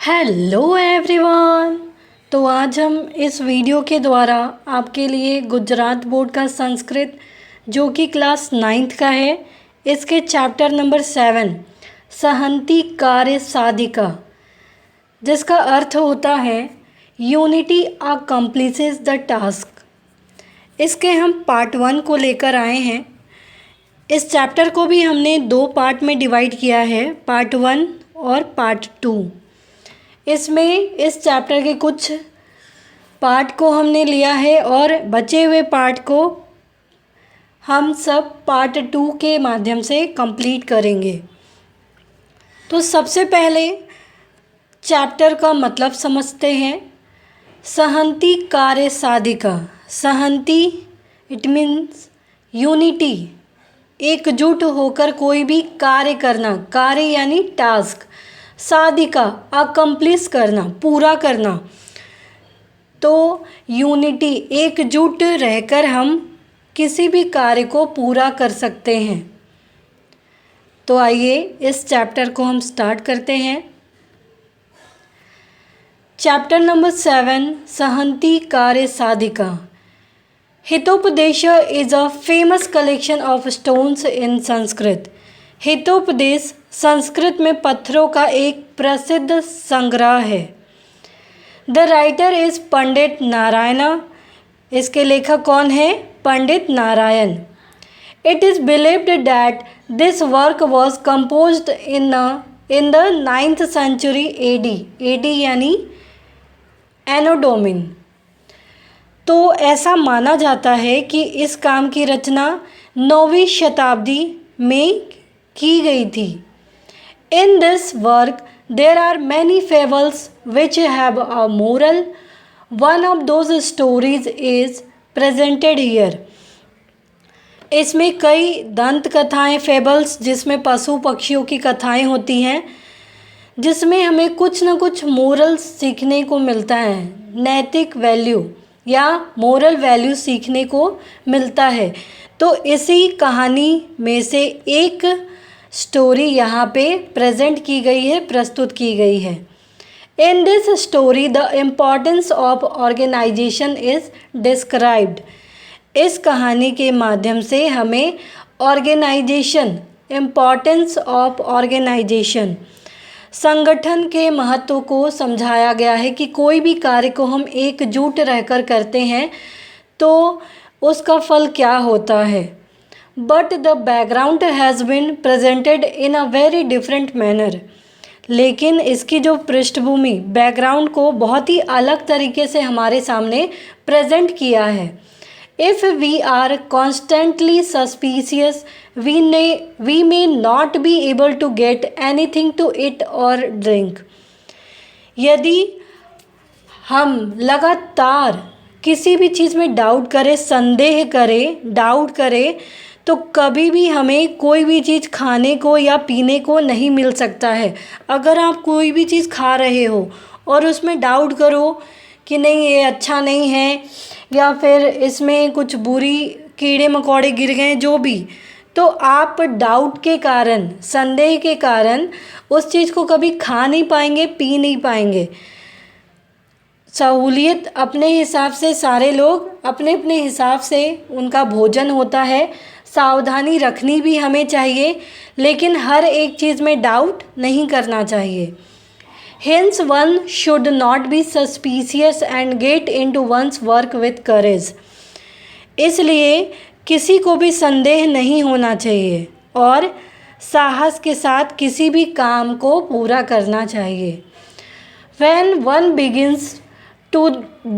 Hello everyone. तो आज हम इस वीडियो के द्वारा आपके लिए गुजरात बोर्ड का संस्कृत जो कि क्लास 9th का है, इसके चैप्टर नंबर 7 सहंति कार्य साधिका, जिसका अर्थ होता है यूनिटी अकम्प्लिसेस द टास्क। इसके हम पार्ट 1 को लेकर आए हैं। इस चैप्टर को भी हमने 2 पार्ट में डिवाइड किया है, पार्ट 1 और पार्ट 2। इसमें इस चैप्टर के कुछ पार्ट को हमने लिया है और बचे हुए पार्ट को हम सब पार्ट 2 के माध्यम से कंप्लीट करेंगे। तो सबसे पहले चैप्टर का मतलब समझते हैं। सहंति कार्य साधिका। सहंति इट मीन्स यूनिटी, एकजुट होकर कोई भी कार्य करना, कार्य यानी टास्क, साधिका अकम्प्लिश करना, पूरा करना। तो यूनिटी, एकजुट रहकर हम किसी भी कार्य को पूरा कर सकते हैं। तो आइए इस चैप्टर को हम स्टार्ट करते हैं। चैप्टर नंबर 7 सहंति कार्य साधिका। Hitopadesha is a famous collection of stones in Sanskrit. Hitopadesha Sanskrit में पत्थरों का एक प्रसिद्ध संग्रह है। The writer is Pandit Narayan. इसके लेखक कौन है? Pandit Narayan. It is believed that this work was composed in the 9th century AD। AD यानी एनो डोमिन। तो ऐसा माना जाता है कि इस काम की रचना 9वीं शताब्दी में की गई थी। In this work, there are many fables which have a moral. One of those stories is presented here. इसमें कई दंत कथाएँ, फेबल्स, जिसमें पशु पक्षियों की कथाएँ होती हैं, जिसमें हमें कुछ न कुछ मोरल सीखने को मिलता है, नैतिक वैल्यू या मोरल वैल्यू सीखने को मिलता है। तो इसी कहानी में से एक स्टोरी यहाँ पे प्रेजेंट की गई है, प्रस्तुत की गई है। In this story the importance of organisation is described. इस कहानी के माध्यम से हमें ऑर्गेनाइजेशन, इम्पॉर्टेंस ऑफ ऑर्गेनाइजेशन, संगठन के महत्व को समझाया गया है कि कोई भी कार्य को हम एकजुट रहकर करते हैं तो उसका फल क्या होता है। But the background has been presented in a very different manner. लेकिन इसकी जो पृष्ठभूमि, बैकग्राउंड को बहुत ही अलग तरीके से हमारे सामने प्रेजेंट किया है। If we are constantly suspicious we may not be able to get anything to eat or drink. यदि हम लगातार किसी भी चीज़ में डाउट करें, संदेह करें, डाउट करें, तो कभी भी हमें कोई भी चीज़ खाने को या पीने को नहीं मिल सकता है। अगर आप कोई भी चीज़ खा रहे हो और उसमें डाउट करो कि नहीं ये अच्छा नहीं है या फिर इसमें कुछ बुरी कीड़े मकोड़े गिर गए, जो भी, तो आप डाउट के कारण, संदेह के कारण उस चीज़ को कभी खा नहीं पाएंगे, पी नहीं पाएंगे। सहूलियत अपने हिसाब से, सारे लोग अपने अपने हिसाब से उनका भोजन होता है। सावधानी रखनी भी हमें चाहिए, लेकिन हर एक चीज़ में डाउट नहीं करना चाहिए। Hence one should not be suspicious and get into one's work with courage। इसलिए किसी को भी संदेह नहीं होना चाहिए और साहस के साथ किसी भी काम को पूरा करना चाहिए। When one begins to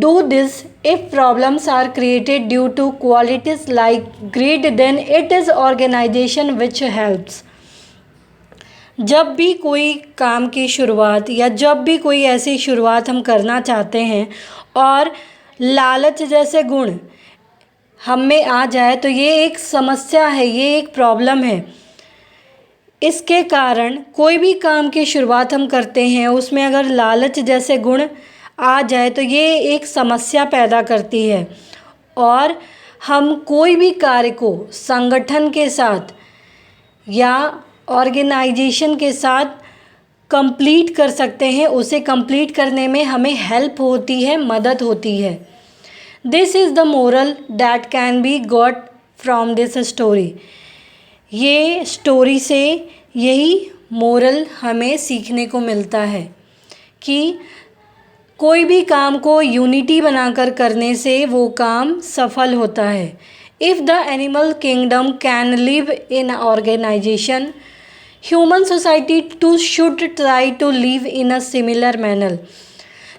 do this, if problems are created due to qualities like greed, then it is organization which helps। जब भी कोई काम की शुरुआत या जब भी कोई ऐसी शुरुआत हम करना चाहते हैं और लालच जैसे गुण हम में आ जाए, तो ये एक समस्या है, ये एक प्रॉब्लम है। इसके कारण कोई भी काम की शुरुआत हम करते हैं, उसमें अगर लालच जैसे गुण आ जाए तो ये एक समस्या पैदा करती है और हम कोई भी कार्य को संगठन के साथ या ऑर्गेनाइजेशन के साथ कंप्लीट कर सकते हैं, उसे कंप्लीट करने में हमें हेल्प होती है, मदद होती है। This is the moral that can be got from this story. ये स्टोरी से यही मोरल हमें सीखने को मिलता है कि कोई भी काम को यूनिटी बनाकर करने से वो काम सफल होता है। If the animal kingdom can live in organisation, human society too should try to live in a similar manner.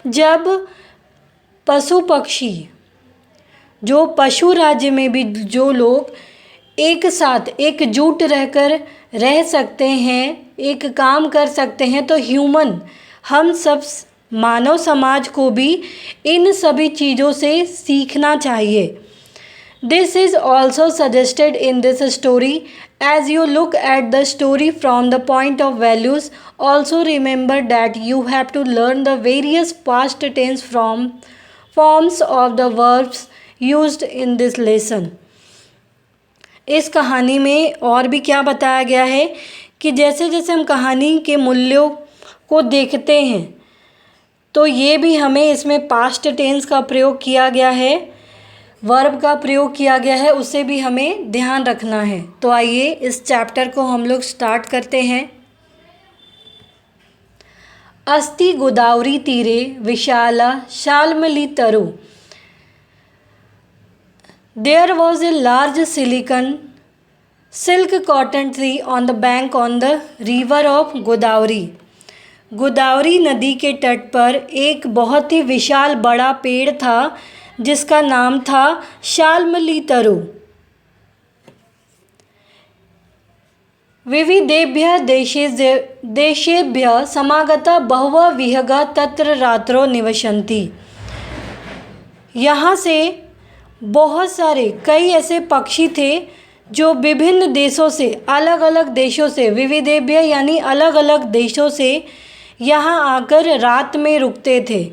जब पशु पक्षी, जो पशु राज्य में भी जो लोग एक साथ एकजुट रहकर रह सकते हैं, एक काम कर सकते हैं, तो ह्यूमन, हम सब मानव समाज को भी इन सभी चीज़ों से सीखना चाहिए। This is also suggested in this story. As you look at the story from the point of values, also remember that you have to learn the various past tense from forms of the verbs used in this lesson. इस कहानी में और भी क्या बताया गया है कि जैसे जैसे हम कहानी के मूल्यों को देखते हैं, तो ये भी हमें इसमें पास्ट टेंस का प्रयोग किया गया है, वर्ब का प्रयोग किया गया है, उसे भी हमें ध्यान रखना है। तो आइए इस चैप्टर को हम लोग स्टार्ट करते हैं। अस्ति गोदावरी तीरे विशाला शाल्मली तरु। There was a large silk cotton tree on the bank on the river of Godavari. Godavari नदी के तट पर एक बहुत ही विशाल बड़ा पेड़ था जिसका नाम था शाल्मली तरु। विविधेभ्यः देशेभ्यः समागता बहवः विहगा तत्र रात्रो निवसन्ति। यहाँ से बहुत सारे कई ऐसे पक्षी थे जो विभिन्न देशों से, अलग अलग देशों से, विविधेभ्य यानी अलग अलग देशों से यहाँ आकर रात में रुकते थे।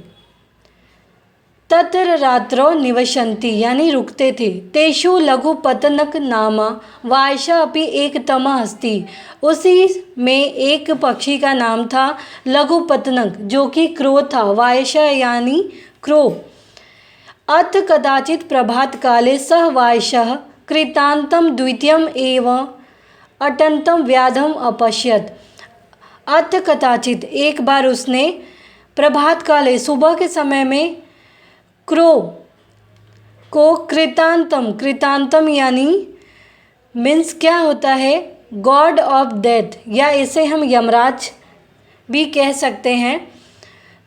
तत्र रात्रो निवसन्ति यानी रुकते थे। तेषु लघुपतनक नामा वायशा अपि एकतमः अस्ति। उसी में एक पक्षी का नाम था लघुपतनक, जो कि क्रो था। वायशा यानी क्रो। अथ कदाचित् प्रभात काले सह वायशः कृतान्तं द्वितीयम् एव अटन्तं व्याधम अपश्यत। अथ कदाचित् एक बार उसने प्रभात काले सुबह के समय में क्रो को कृतांतम यानी मीन्स क्या होता है, गॉड ऑफ डेथ, या इसे हम यमराज भी कह सकते हैं।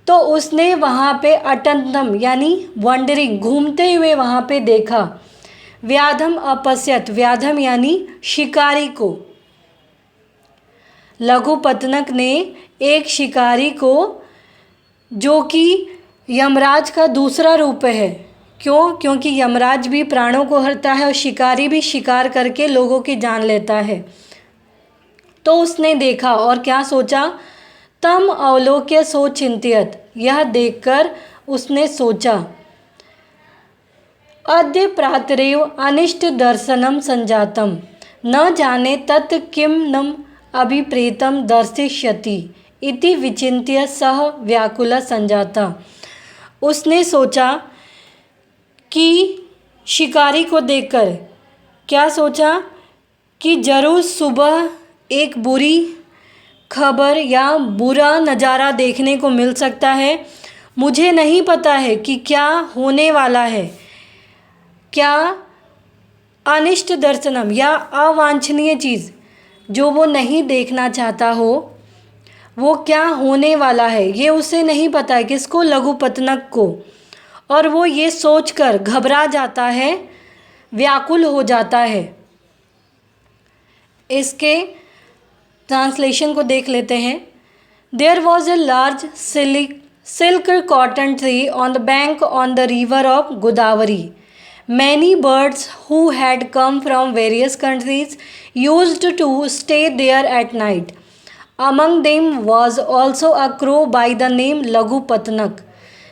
तो उसने वहाँ पे अटंतम यानी वंडरिंग, घूमते हुए वहाँ पे देखा। व्याधम अपश्यत, व्याधम यानी शिकारी को। लघुपतनक ने एक शिकारी को, जो कि यमराज का दूसरा रूप है। क्यों? क्योंकि यमराज भी प्राणों को हरता है और शिकारी भी शिकार करके लोगों की जान लेता है। तो उसने देखा और क्या सोचा, तम अवलोक्य सो चिंतियत, यह देखकर उसने सोचा, अद्य प्रातरेव अनिष्ट दर्शनम संजातम, न जाने तत् किम नम अभिप्रेतम दर्शिष्यति इति विचिन्त्य सह व्याकुल संजाता। उसने सोचा कि शिकारी को देखकर क्या सोचा कि जरूर सुबह एक बुरी खबर या बुरा नज़ारा देखने को मिल सकता है। मुझे नहीं पता है कि क्या होने वाला है, क्या अनिष्ट दर्शनम या अवांछनीय चीज़ जो वो नहीं देखना चाहता हो, वो क्या होने वाला है, ये उसे नहीं पता है। किसको? लघुपतनक को। और वो ये सोचकर घबरा जाता है, व्याकुल हो जाता है। इसके ट्रांसलेशन को देख लेते हैं। There was a large silk cotton tree on the bank on the river of Godavari. Many birds who had come from various countries used to stay there at night. Among them was also a crow by the name Lagupatnak.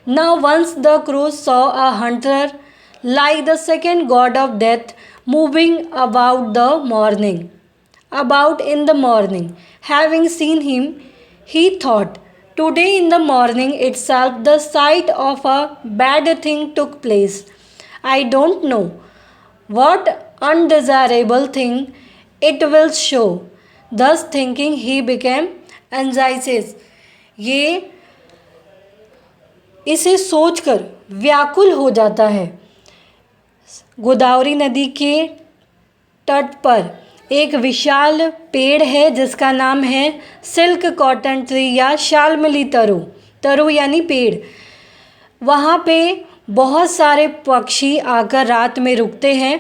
Now once the crow saw a hunter like the second god of death moving about in the morning. Having seen him, He thought, today in the morning itself the sight of a bad thing took place. I don't know what undesirable thing it will show. Thus thinking he became anxious. ये इसे सोचकर व्याकुल हो जाता है। गोदावरी नदी के तट पर एक विशाल पेड़ है जिसका नाम है सिल्क कॉटन ट्री या शाल्मली तरु। तरु यानी पेड़। वहाँ पे बहुत सारे पक्षी आकर रात में रुकते हैं।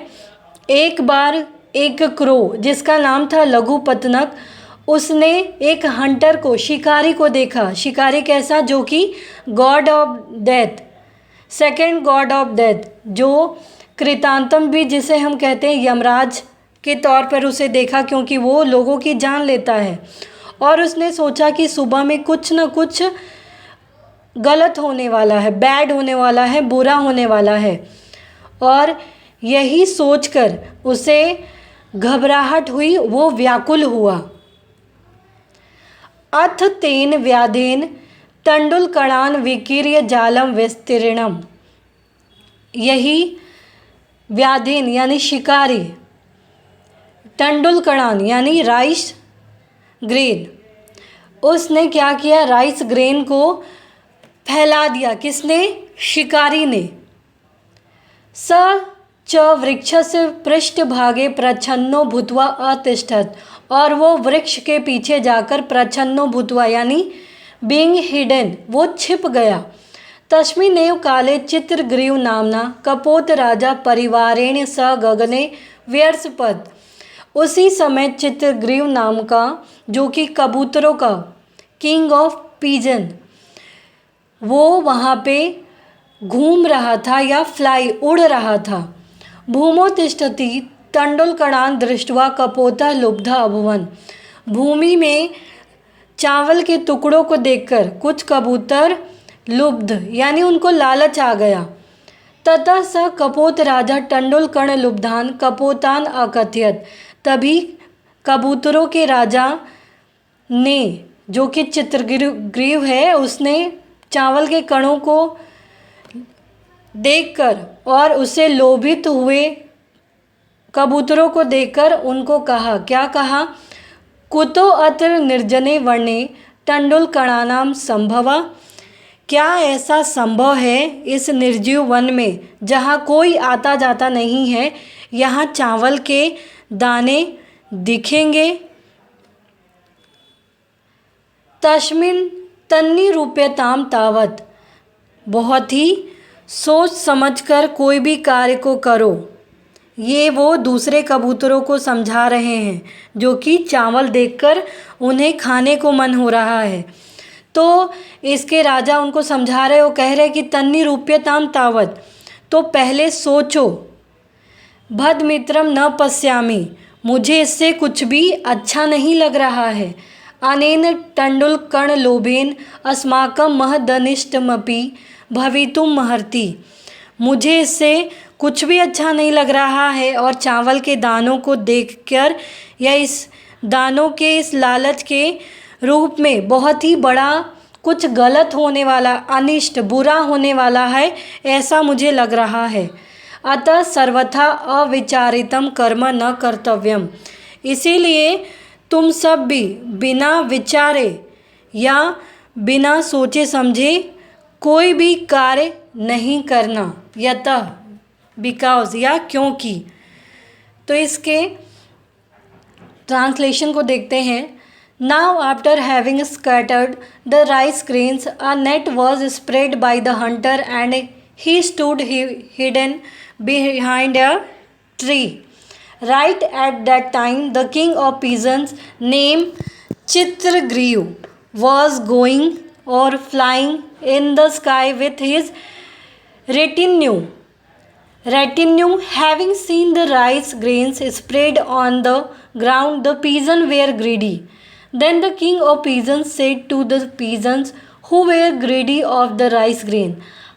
एक बार एक क्रो जिसका नाम था लघु पतनक, उसने एक हंटर को, शिकारी को देखा। शिकारी कैसा? जो कि God of death, second God of death, जो कृतांतम भी जिसे हम कहते हैं यमराज के तौर पर उसे देखा, क्योंकि वो लोगों की जान लेता है। और उसने सोचा कि सुबह में कुछ न कुछ गलत होने वाला है, बैड होने वाला है, बुरा होने वाला है। और यही सोचकर उसे घबराहट हुई, वो व्याकुल हुआ। अथ तेन व्याधेन तंडुलकणान विकीर्य जालम विस्तीर्णम। यही व्याधेन यानी शिकारी, तंडुलकणान यानी राइस ग्रेन, उसने क्या किया? राइस ग्रेन को फैला दिया। किसने? शिकारी ने। स च वृक्षस्य पृष्ठभागे प्रच्छन्नो भूत्वा अतिष्ठत्। और वो वृक्ष के पीछे जाकर प्रच्छन्नो भूत्वा यानी बीइंग हिडन, वो छिप गया। तस्मिन्नेव काले चित्रग्रीव नामना कपोत राजा परिवारेण स गगने व्यर्सपद। उसी समय चित्रग्रीव नाम का, जो कि कबूतरों का किंग ऑफ पीजन, वो वहाँ पे घूम रहा था या फ्लाई, उड़ रहा था। भूमो तिष्ठति तंडुलकणान दृष्ट्वा कपोतः लुब्धा अभुवन। भूमि में चावल के टुकड़ों को देखकर कुछ कबूतर लुब्ध यानी उनको लालच आ गया। ततः स कपोत राजा टंडुलकण लुब्धान कपोतान अकथयत। तभी कबूतरों के राजा ने, जो कि चित्रग्रीव है, उसने चावल के कणों को देखकर और उसे लोभित हुए कबूतरों को देखकर उनको कहा, क्या कहा? कुतो अत्र निर्जने वर्णे तंडुलकणानाम संभवा। क्या ऐसा संभव है इस निर्जीव वन में, जहाँ कोई आता जाता नहीं है, यहाँ चावल के दाने दिखेंगे? तस्मिन् तन्निरूप्यताम तावत। बहुत ही सोच समझकर कोई भी कार्य को करो। ये वो दूसरे कबूतरों को समझा रहे हैं, जो कि चावल देखकर उन्हें खाने को मन हो रहा है। तो इसके राजा उनको समझा रहे, वो कह रहे कि तन्निरूप्यताम तावत, तो पहले सोचो। भद्मित्रम न पश्यामि, मुझे इससे कुछ भी अच्छा नहीं लग रहा है। अनेन तंडुलकण लोभेन अस्माकं महदनिष्टमपि भवितुम महर्ति। मुझे इससे कुछ भी अच्छा नहीं लग रहा है और चावल के दानों को देखकर या इस दानों के इस लालच के रूप में बहुत ही बड़ा कुछ गलत होने वाला, अनिष्ट, बुरा होने वाला है, ऐसा मुझे लग रहा है। अतः सर्वथा अविचारितम कर्म न कर्तव्यम। इसीलिए तुम सब भी बिना विचारे या बिना सोचे समझे कोई भी कार्य नहीं करना। यतः, बिकॉज या क्योंकि। तो इसके ट्रांसलेशन को देखते हैं। Now after having scattered the rice grains a net was spread by the Hunter and he stood hidden behind a tree. Right at that time, the king of pigeons named Chitragriv was going or flying in the sky with his retinue. Having seen the rice grains spread on the ground, the pigeons were greedy. Then the king of pigeons said to the pigeons who were greedy of the rice grain,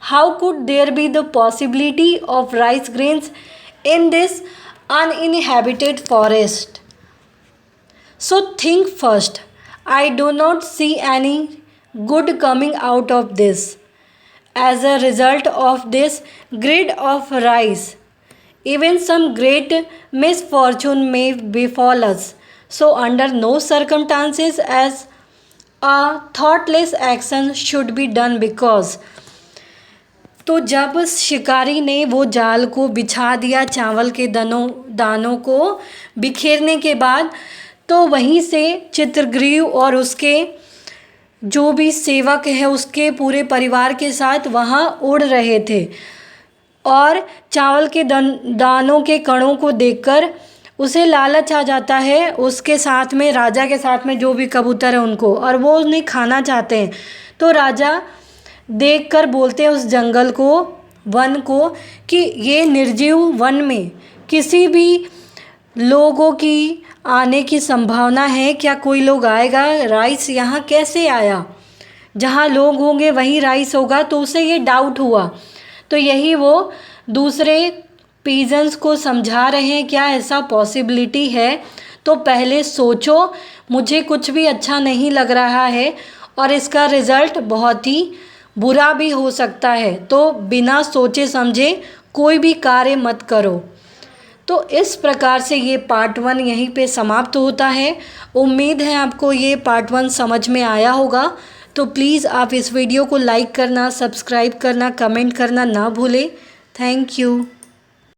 how could there be the possibility of rice grains in this uninhabited forest? So think first. I do not see any good coming out of this. As a result of this grid of rice, even some great misfortune may befall us. So, under no circumstances, as a thoughtless action should be done because. तो जब शिकारी ने वो जाल को बिछा दिया चावल के दानों को बिखेरने के बाद, तो वहीं से चित्रग्रीव और उसके जो भी सेवक है उसके पूरे परिवार के साथ वहाँ उड़ रहे थे और चावल के दानों के कणों को देखकर उसे लालच आ जाता है, उसके साथ में राजा के साथ में जो भी कबूतर है उनको, और वो उन्हें खाना चाहते हैं। तो राजा देखकर बोलते हैं उस जंगल को, वन को, कि ये निर्जीव वन में किसी भी लोगों की आने की संभावना है क्या? कोई लोग आएगा? राइस यहाँ कैसे आया? जहाँ लोग होंगे वहीं राइस होगा। तो उसे ये डाउट हुआ। तो यही वो दूसरे पीजन्स को समझा रहे हैं, क्या ऐसा पॉसिबिलिटी है? तो पहले सोचो, मुझे कुछ भी अच्छा नहीं लग रहा है और इसका रिज़ल्ट बहुत ही बुरा भी हो सकता है। तो बिना सोचे समझे कोई भी कार्य मत करो। तो इस प्रकार से ये पार्ट 1 यहीं पे समाप्त होता है। उम्मीद है आपको ये पार्ट 1 समझ में आया होगा। तो प्लीज़ आप इस वीडियो को लाइक करना, सब्सक्राइब करना, कमेंट करना ना भूलें। Thank you.